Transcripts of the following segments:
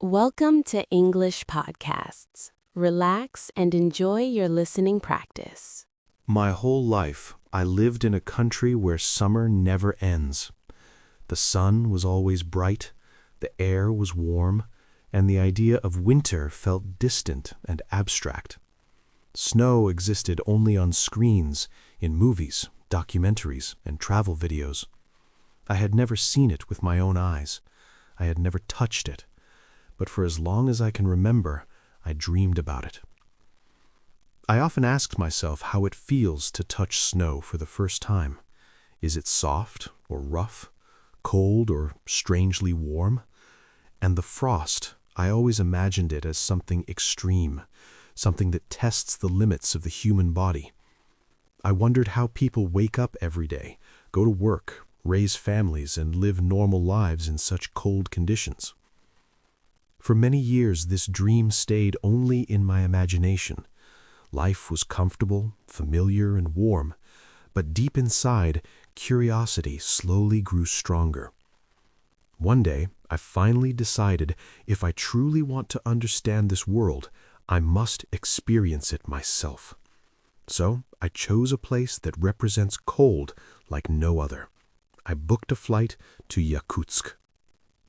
Welcome to English Podcasts. Relax and enjoy your listening practice. My whole life, I lived in a country where summer never ends. The sun was always bright, the air was warm, and the idea of winter felt distant and abstract. Snow existed only on screens, in movies, documentaries, and travel videos. I had never seen it with my own eyes. I had never touched it. But for as long as I can remember, I dreamed about it. I often asked myself how it feels to touch snow for the first time. Is it soft or rough, cold or strangely warm? And the frost, I always imagined it as something extreme, something that tests the limits of the human body. I wondered how people wake up every day, go to work, raise families, and live normal lives in such cold conditions. For many years, this dream stayed only in my imagination. Life was comfortable, familiar, and warm, but deep inside, curiosity slowly grew stronger. One day, I finally decided if I truly want to understand this world, I must experience it myself. So, I chose a place that represents cold like no other. I booked a flight to Yakutsk.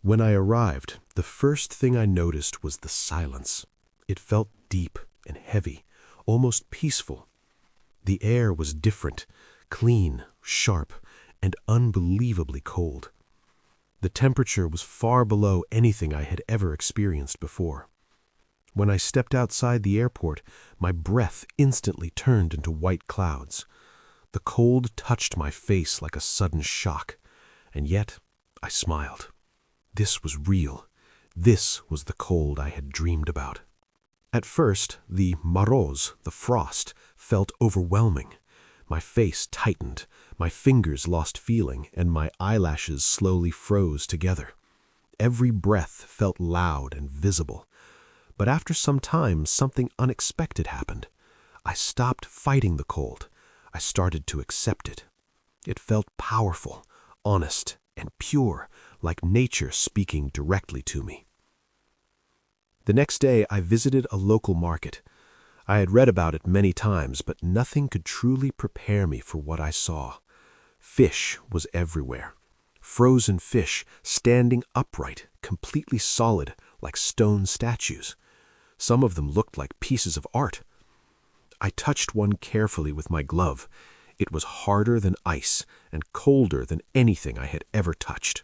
When I arrived, the first thing I noticed was the silence. It felt deep and heavy, almost peaceful. The air was different, clean, sharp, and unbelievably cold. The temperature was far below anything I had ever experienced before. When I stepped outside the airport, my breath instantly turned into white clouds. The cold touched my face like a sudden shock, and yet I smiled. This was real. This was the cold I had dreamed about. At first, the moroz, the frost, felt overwhelming. My face tightened, my fingers lost feeling, and my eyelashes slowly froze together. Every breath felt loud and visible. But after some time, something unexpected happened. I stopped fighting the cold. I started to accept it. It felt powerful, honest, and pure, like nature speaking directly to me. The next day, I visited a local market. I had read about it many times, but nothing could truly prepare me for what I saw. Fish was everywhere. Frozen fish, standing upright, completely solid, like stone statues. Some of them looked like pieces of art. I touched one carefully with my glove. It was harder than ice and colder than anything I had ever touched.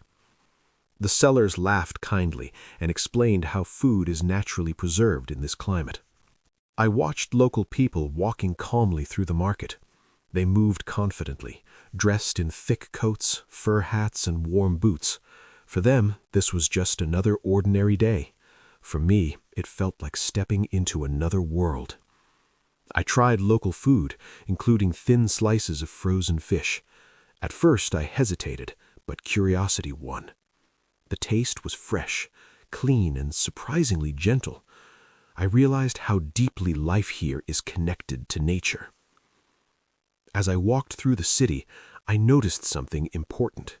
The sellers laughed kindly and explained how food is naturally preserved in this climate. I watched local people walking calmly through the market. They moved confidently, dressed in thick coats, fur hats, and warm boots. For them, this was just another ordinary day. For me, it felt like stepping into another world. I tried local food, including thin slices of frozen fish. At first, I hesitated, but curiosity won. The taste was fresh, clean, and surprisingly gentle. I realized how deeply life here is connected to nature. As I walked through the city, I noticed something important.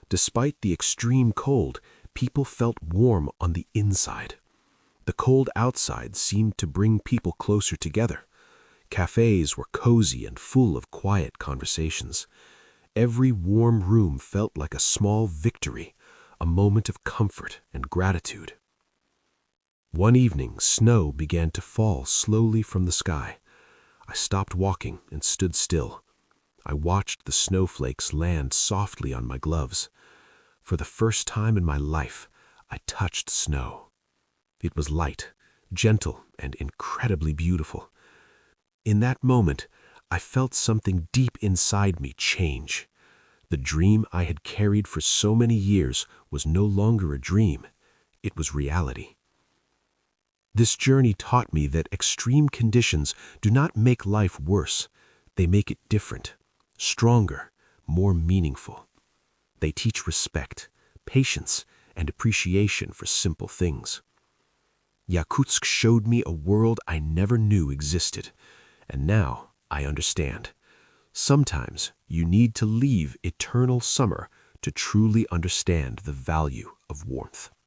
Despite the extreme cold, people felt warm on the inside. The cold outside seemed to bring people closer together. Cafes were cozy and full of quiet conversations. Every warm room felt like a small victory, a moment of comfort and gratitude. One evening, snow began to fall slowly from the sky. I stopped walking and stood still. I watched the snowflakes land softly on my gloves. For the first time in my life, I touched snow. It was light, gentle, and incredibly beautiful. In that moment, I felt something deep inside me change. The dream I had carried for so many years was no longer a dream. It was reality. This journey taught me that extreme conditions do not make life worse. They make it different, stronger, more meaningful. They teach respect, patience, and appreciation for simple things. Yakutsk showed me a world I never knew existed, and now I understand. Sometimes you need to leave eternal summer to truly understand the value of warmth.